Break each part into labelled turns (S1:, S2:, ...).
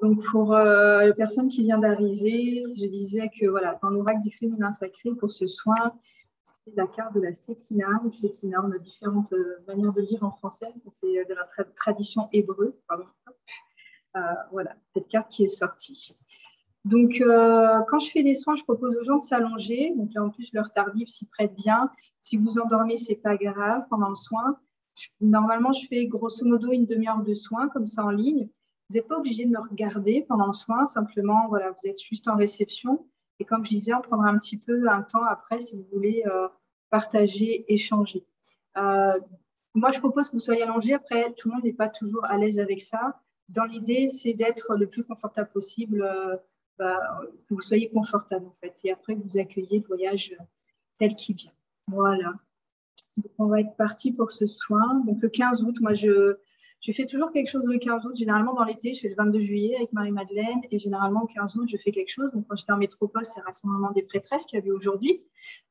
S1: Donc, pour la personne qui vient d'arriver, je disais que voilà, dans l'oracle du féminin sacré, pour ce soin, c'est la carte de la Sékina ou Shekinah. On a différentes manières de le dire en français. C'est de la tradition hébreu. Voilà, cette carte qui est sortie. Donc, quand je fais des soins, je propose aux gens de s'allonger. Donc là, en plus, l'heure tardive s'y prête bien. Si vous endormez, ce n'est pas grave pendant le soin. Normalement, je fais grosso modo une demi-heure de soins, comme ça en ligne. Vous n'êtes pas obligé de me regarder pendant le soin. Simplement, voilà, vous êtes juste en réception. Et comme je disais, on prendra un petit peu un temps après si vous voulez partager, échanger. Moi, je propose que vous soyez allongé. Après, tout le monde n'est pas toujours à l'aise avec ça. Dans l'idée, c'est d'être le plus confortable possible, que vous soyez confortable en fait. Et après, vous accueillez le voyage tel qu'il vient. Voilà. Donc, on va être parti pour ce soin. Donc, le 15 août, moi, je fais toujours quelque chose le 15 août. Généralement, dans l'été, je fais le 22 juillet avec Marie-Madeleine. Et généralement, le 15 août, je fais quelque chose. Donc, quand j'étais en métropole, c'est le rassemblement des prêtresses qu'il y avait aujourd'hui.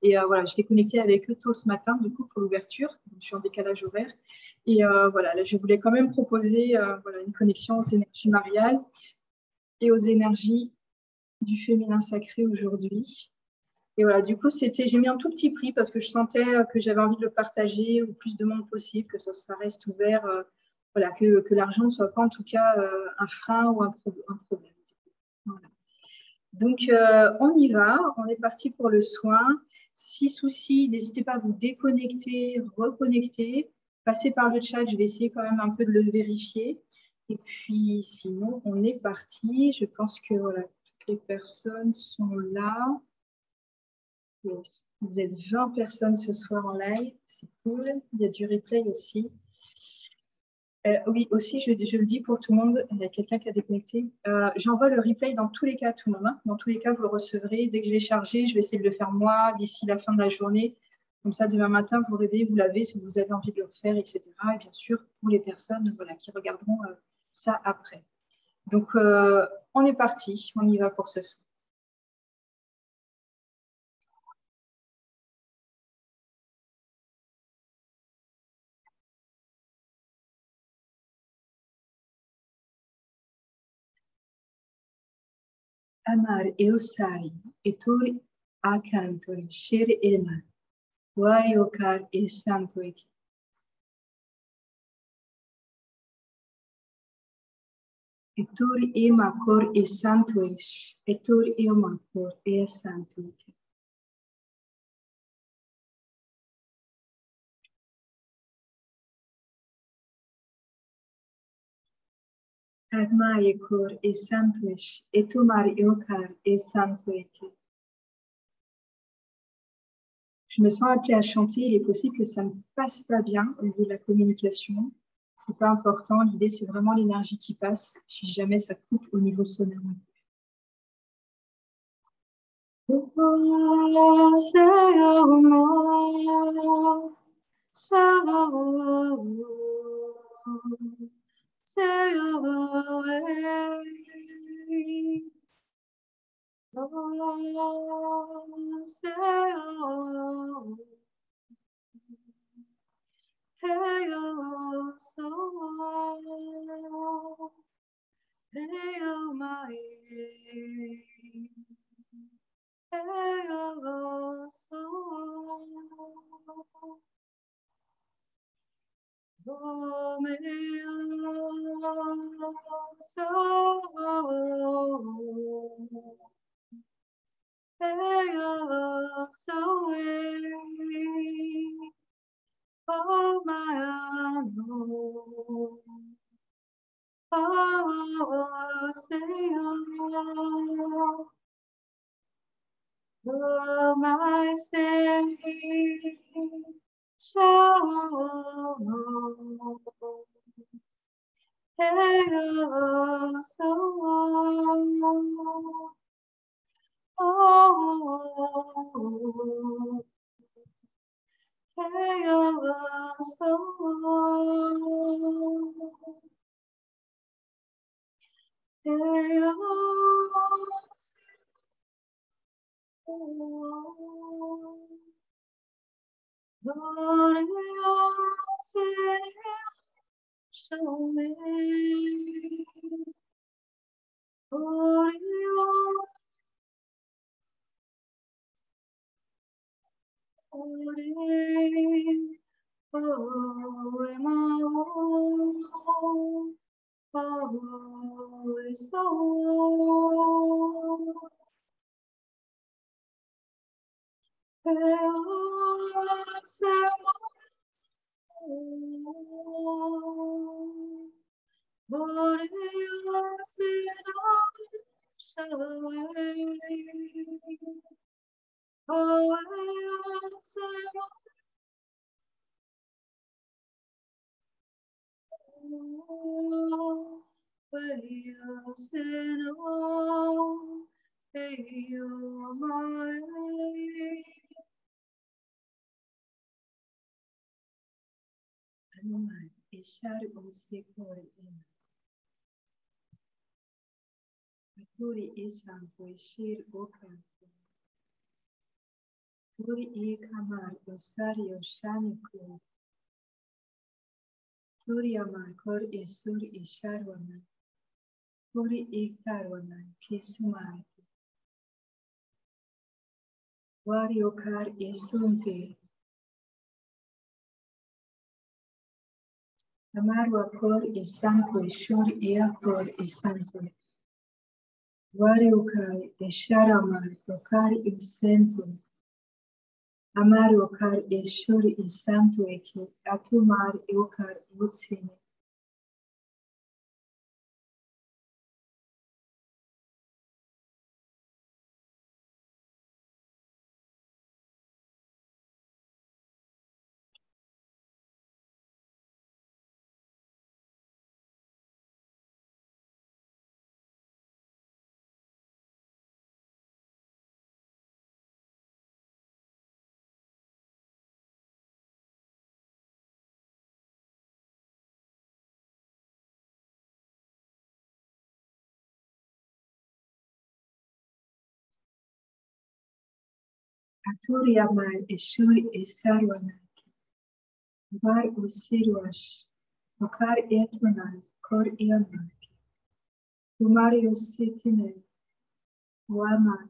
S1: Et voilà, j'étais connectée avec eux tôt ce matin, du coup, pour l'ouverture. Je suis en décalage horaire. Et voilà, là, je voulais quand même proposer voilà, une connexion aux énergies mariales et aux énergies du féminin sacré aujourd'hui. Et voilà, du coup, j'ai mis un tout petit prix parce que je sentais que j'avais envie de le partager au plus de monde possible, que ça reste ouvert, voilà, que l'argent ne soit pas en tout cas un frein ou un problème. Voilà. Donc, on y va, on est parti pour le soin. Si souci, n'hésitez pas à vous déconnecter, reconnecter, passer par le chat, je vais essayer quand même un peu de le vérifier. Et puis, sinon, on est parti. Je pense que voilà, toutes les personnes sont là. Yes. Vous êtes 20 personnes ce soir en live, c'est cool. Il y a du replay aussi. Oui, aussi, je le dis pour tout le monde, il y a quelqu'un qui a déconnecté. J'envoie le replay dans tous les cas à tout le monde. Dans tous les cas, vous le recevrez. Dès que je l'ai chargé, je vais essayer de le faire moi d'ici la fin de la journée. Comme ça, demain matin, vous réveillez, vous l'avez si vous avez envie de le refaire, etc. Et bien sûr, pour les personnes voilà, qui regarderont ça après. Donc, on est parti. On y va pour ce soir. Amar eusari, etor akanto, shir ilman, wariokar e santoik. Etor emakor e santoik, etor emakor e santoik. Admaekor e santoik, etomar eokar e santoik. Je me sens appelée à chanter. Il est possible que ça ne passe pas bien au niveau de la communication. C'est pas important. L'idée, c'est vraiment l'énergie qui passe. Si jamais ça coupe au niveau sonore. Oh, Emma, oh, is the war. Perhaps there was but it was oh, Turi isanzwe shir okanto. Turi ikamar osari oshani ku. Turi amakor isur isharwana. Turi iktarwana kisumati. Wari okar isunti. Amar wakor isanto shur iakor isanto. Wari okar isharamar okar isentu. Amar okar ishur isanto eki atumar okar utsini. Aturi amar ishur isarwana. Var usiruash. Okar etmanan kor iamak. Umari usitine. Waman.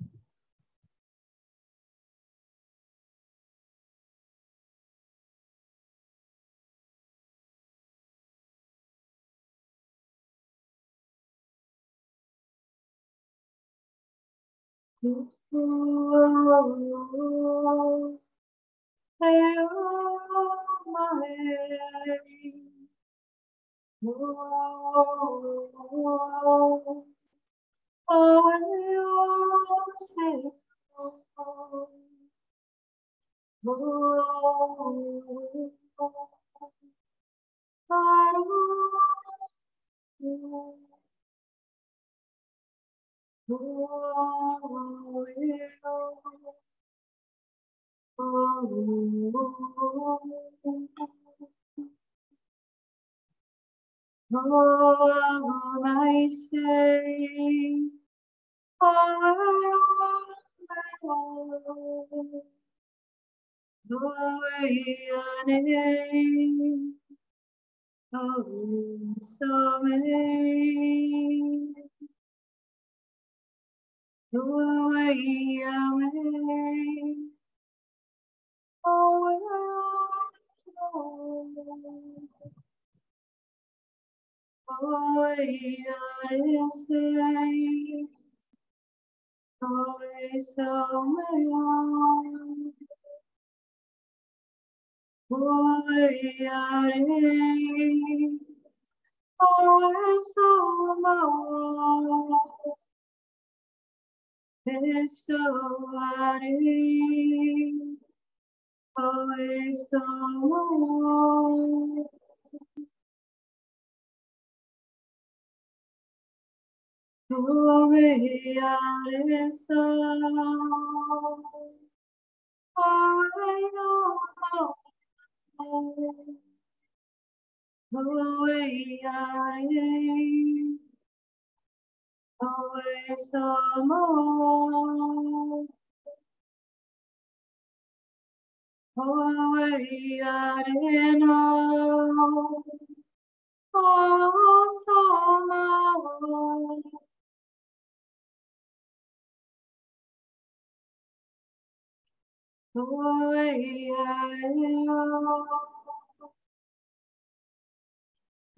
S1: Oh, I say, oh, so many.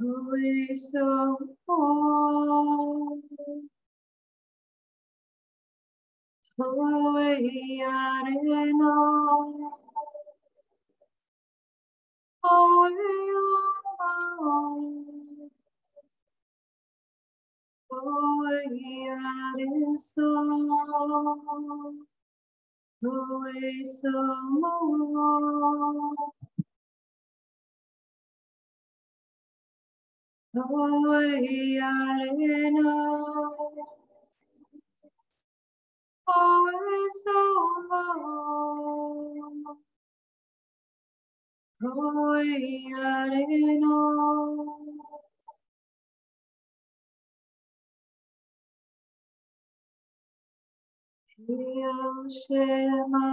S1: is so warm. Holy Arena, Holy Arena, Holy so Holy Arena, Holy so Holy Arena, Shema,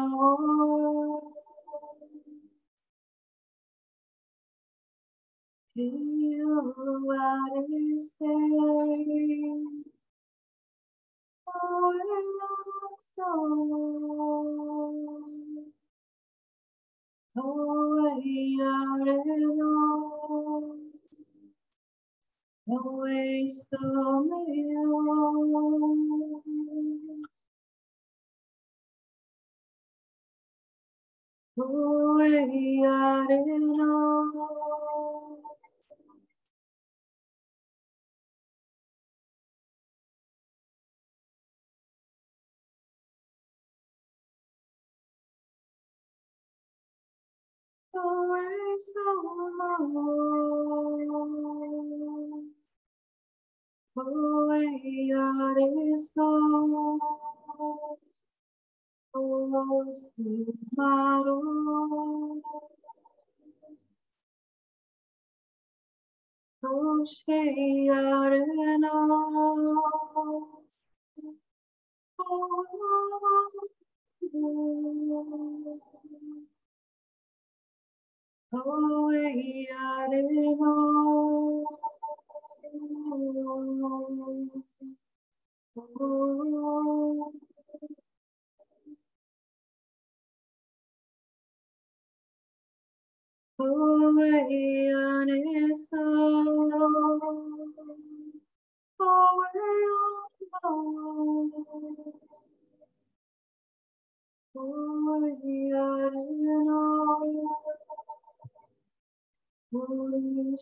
S1: you are saying, Holy Arena, always the Holy Arena, always the Holy Arena, always the Holy Arena, Holy Arena, Holy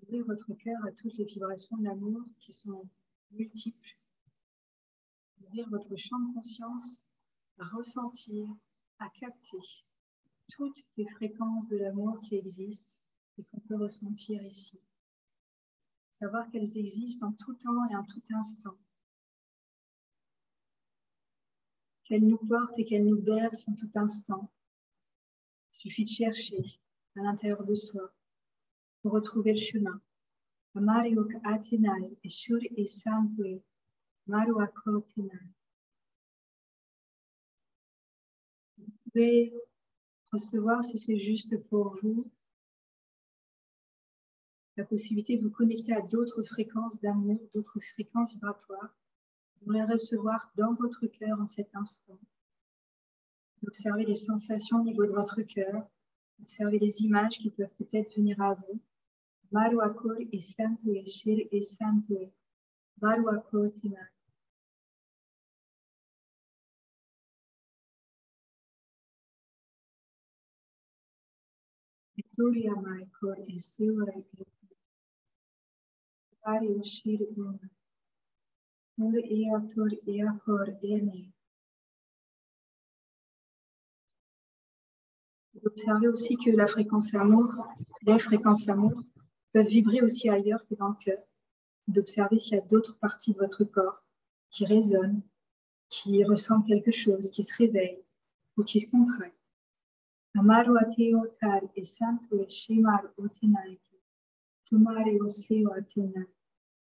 S1: Ouvrir votre cœur à toutes les vibrations de l'amour qui sont multiples. Ouvrir votre champ de conscience à ressentir, à capter toutes les fréquences de l'amour qui existent et qu'on peut ressentir ici. Savoir qu'elles existent en tout temps et en tout instant. Qu'elles nous portent et qu'elles nous bercent en tout instant. Il suffit de chercher à l'intérieur de soi pour retrouver le chemin. Amariok Atenai et Shur et Santwe, Maruakotenai. Vous pouvez recevoir, si c'est juste pour vous, la possibilité de vous connecter à d'autres fréquences d'amour, d'autres fréquences vibratoires. Vous les recevoir dans votre cœur en cet instant. Observez les sensations au niveau de votre cœur. Observez les images qui peuvent peut-être venir à vous. Maruakor et Santue, Shir et Santue. Maruakor Tina. Victoria Maikor et Seura et Mario Shir Una. Nur Eator Eakor Ene. Observez aussi que la fréquence amour, les fréquences d'amour peuvent vibrer aussi ailleurs que dans le cœur. D'observer s'il y a d'autres parties de votre corps qui résonnent, qui ressentent quelque chose, qui se réveillent ou qui se contractent. Amaru ateo tar e santo e shimar utinaiki, tumari o seo atina,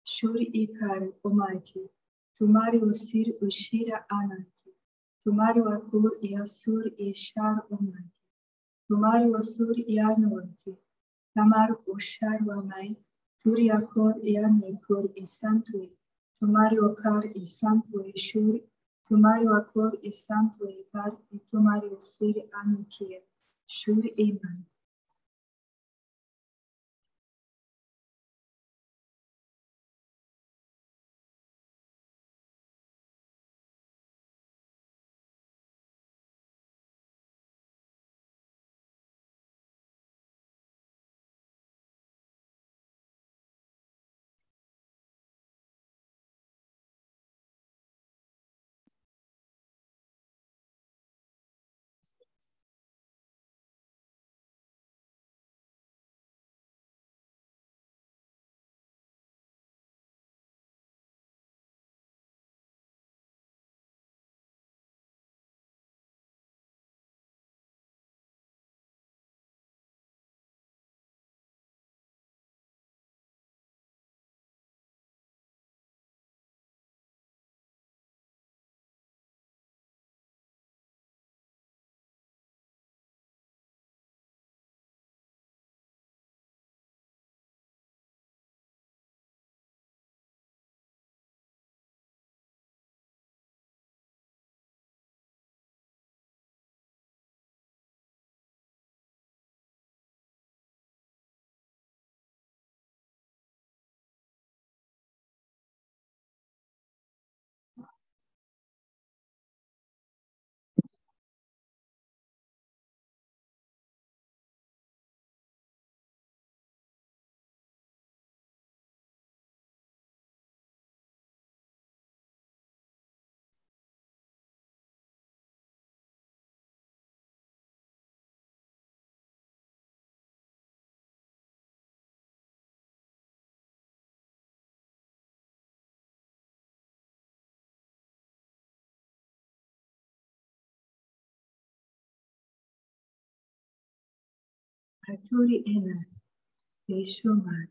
S1: shuri ikar omaiki, tumari o sir ushira anaki, tumari akur e asur e shar omaiki. Tumari wasur ianuanti, tamar ushar wamai, turi akor ianikor e santui, tumari okar e santui shuri, tumari akor e santui kar e tumari usir anukia, shuri iman. Aturi ena, e shumar.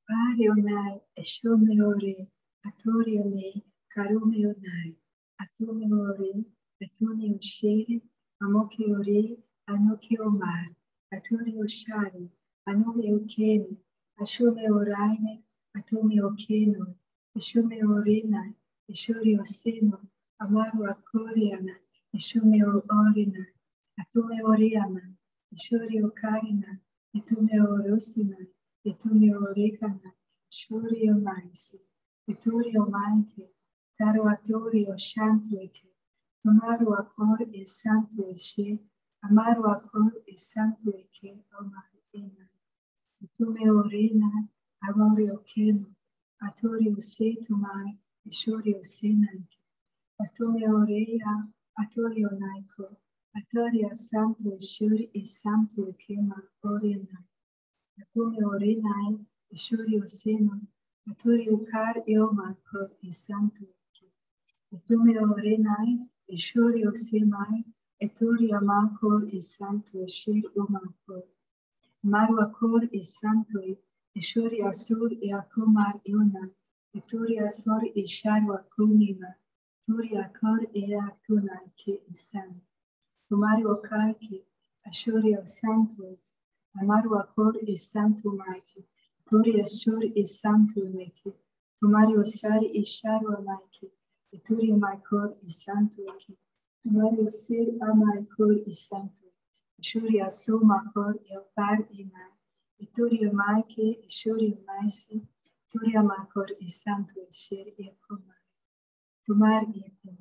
S1: Parionai, Eshomeore, Atorione, Carumeonai, Atomeore, Atonio Shere, Amokeore, Anokeomar, Atorio Shari, Anomeo Kene, Ashomeoraine, Atomeo Keno, Eshomeorena, Eshorio Seno, Amaru Akoriana, Eshomeo Orina, Atomeoreana, Eshorio Karina, Etomeo Rosina, Etumio Recana, Shurio Maisi, Eturio Manque, Caro Atorio Shantueke, Amaru Acor e Santueshe, Amaru Acor e Santueke, Omarina, Etumio Rena, Amorio Keno, Atorio Setumai, Eshurio Senanke, Atumio Rea, Atorio Naiko, Atoria Santo Shuri e Santo Kema Orina. Atumi orenai, ishuri oseno, aturi ukar eomako isantuki. Atumi orenai, ishuri osemai, eturi amako isantu shir umako. Maru akor isantui, ishuri asur eakomar iona, eturi asor isharu akumina, turi akor eatuna ke isan. Tumari okarki, ashuri osantui, Amaru Akor is Santo Maiki, Turi Ashur is Santo Maiki, Tumari Osari is Sharu Maiki, Turi Maikor is Santo Maiki, Tumari Osir Amaikor is Santo, Shuri Asu Makor Yopar Imai, Turi Maiki, Shuri Maisi, Turi Amakor is Santo, Shir Yakomai, Tumar Yatim.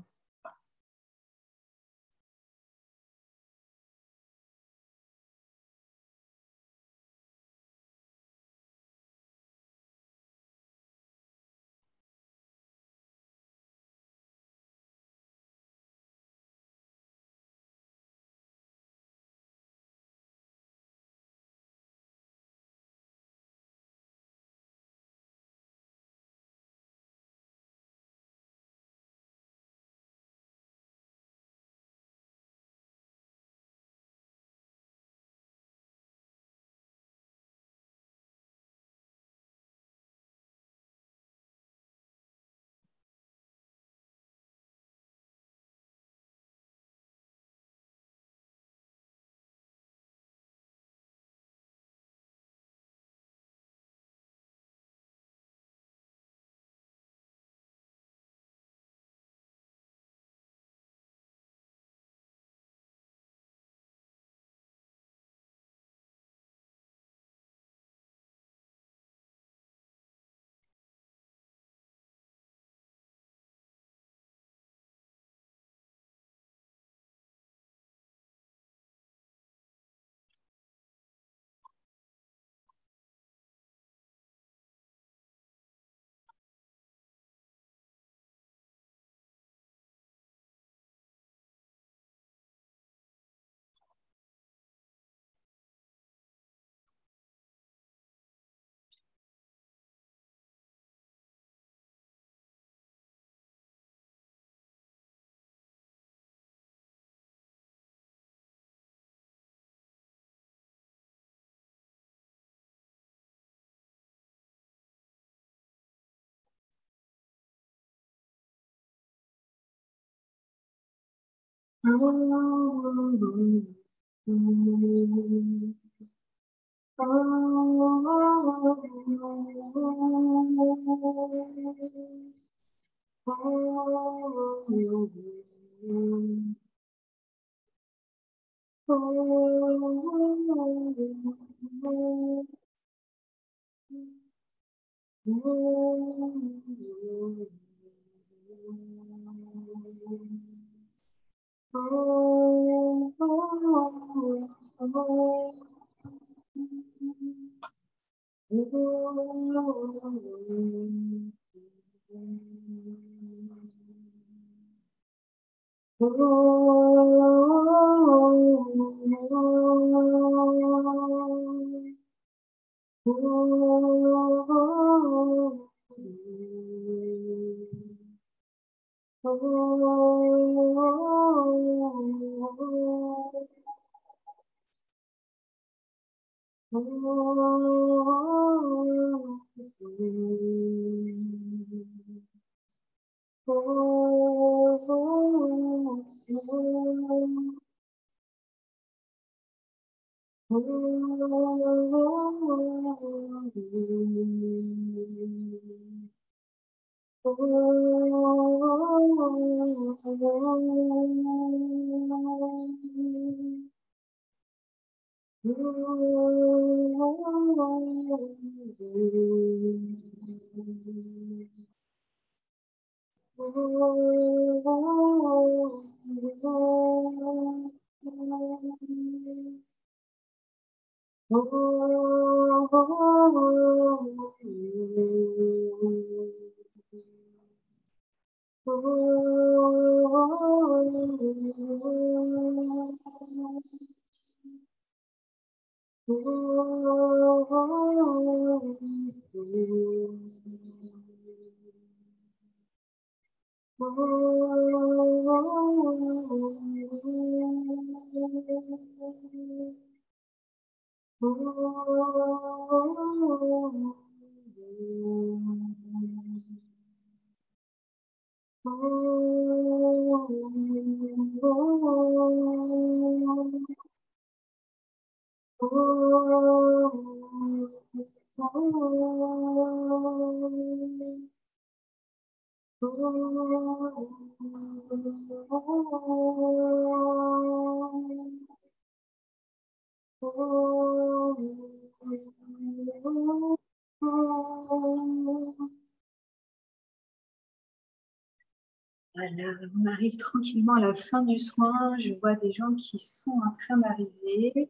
S1: Voilà, on arrive tranquillement à la fin du soin. Je vois des gens qui sont en train d'arriver.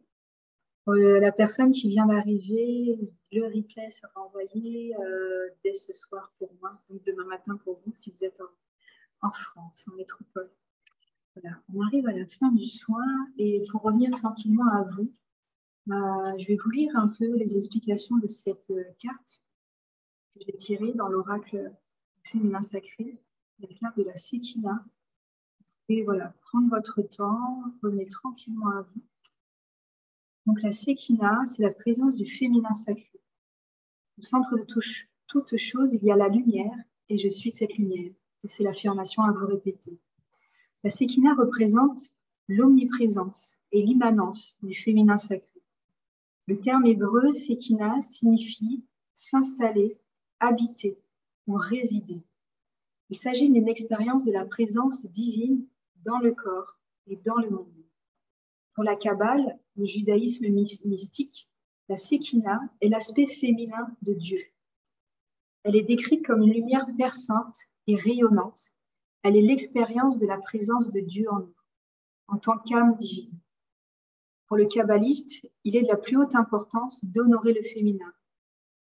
S1: La personne qui vient d'arriver, le replay sera envoyé dès ce soir pour moi, donc demain matin pour vous si vous êtes en France, en métropole. Voilà, on arrive à la fin du soin et pour revenir tranquillement à vous, je vais vous lire un peu les explications de cette carte que j'ai tirée dans l'oracle féminin sacré, la carte de la Sékina. Et voilà, prendre votre temps, revenez tranquillement à vous. Donc la Sékina, c'est la présence du féminin sacré. Au centre de toute chose, il y a la lumière et je suis cette lumière. Et c'est l'affirmation à vous répéter. La Sékina représente l'omniprésence et l'immanence du féminin sacré. Le terme hébreu Sékina signifie s'installer, habiter ou résider. Il s'agit d'une expérience de la présence divine dans le corps et dans le monde. Pour la Kabbale, le judaïsme mystique, la Sékina est l'aspect féminin de Dieu. Elle est décrite comme une lumière perçante et rayonnante. Elle est l'expérience de la présence de Dieu en nous, en tant qu'âme divine. Pour le kabbaliste, il est de la plus haute importance d'honorer le féminin.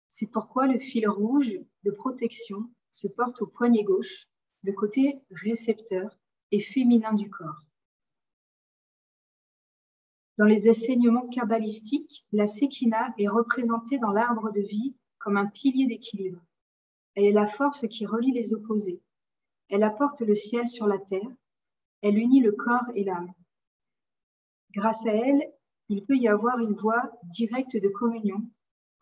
S1: C'est pourquoi le fil rouge de protection se porte au poignet gauche, le côté récepteur et féminin du corps. Dans les enseignements kabbalistiques, la Sékina est représentée dans l'arbre de vie comme un pilier d'équilibre. Elle est la force qui relie les opposés. Elle apporte le ciel sur la terre. Elle unit le corps et l'âme. Grâce à elle, il peut y avoir une voie directe de communion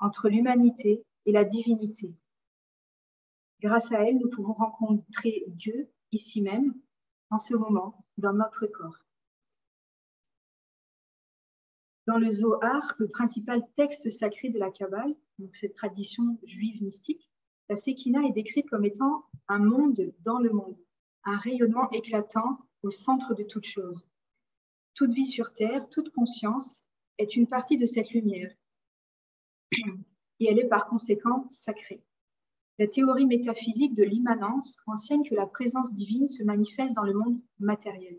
S1: entre l'humanité et la divinité. Grâce à elle, nous pouvons rencontrer Dieu ici même, en ce moment, dans notre corps. Dans le Zohar, le principal texte sacré de la Kabbale, donc cette tradition juive mystique, la Sékina est décrite comme étant un monde dans le monde, un rayonnement éclatant au centre de toute chose. Toute vie sur Terre, toute conscience est une partie de cette lumière et elle est par conséquent sacrée. La théorie métaphysique de l'immanence enseigne que la présence divine se manifeste dans le monde matériel.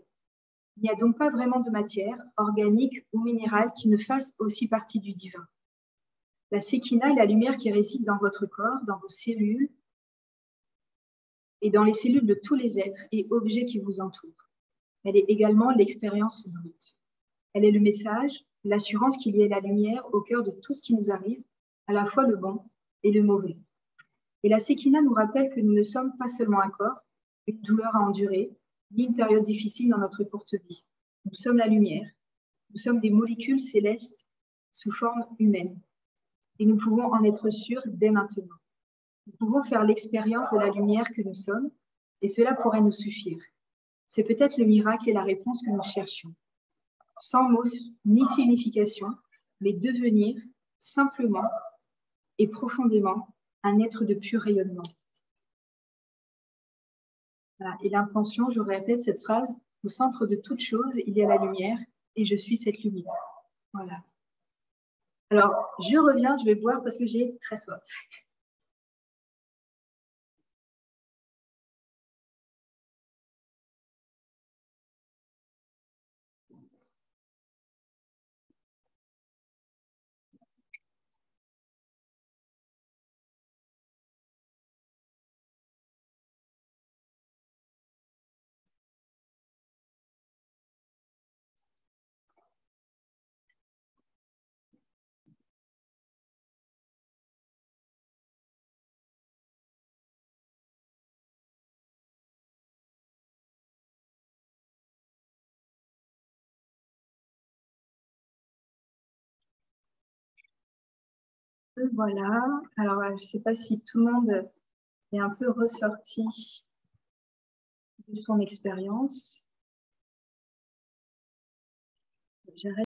S1: Il n'y a donc pas vraiment de matière, organique ou minérale, qui ne fasse aussi partie du divin. La Sékina est la lumière qui réside dans votre corps, dans vos cellules et dans les cellules de tous les êtres et objets qui vous entourent. Elle est également l'expérience brute. Elle est le message, l'assurance qu'il y ait la lumière au cœur de tout ce qui nous arrive, à la fois le bon et le mauvais. Et la Sékina nous rappelle que nous ne sommes pas seulement un corps, une douleur à endurer, ni une période difficile dans notre courte vie. Nous sommes la lumière, nous sommes des molécules célestes sous forme humaine. Et nous pouvons en être sûrs dès maintenant. Nous pouvons faire l'expérience de la lumière que nous sommes, et cela pourrait nous suffire. C'est peut-être le miracle et la réponse que nous cherchions. Sans mots ni signification, mais devenir simplement et profondément un être de pur rayonnement. Voilà. Et l'intention, je répète cette phrase, au centre de toute chose, il y a la lumière et je suis cette lumière. Voilà. Alors, je reviens, je vais boire parce que j'ai très soif. Voilà. Alors, je ne sais pas si tout le monde est un peu ressorti de son expérience. J'arrête.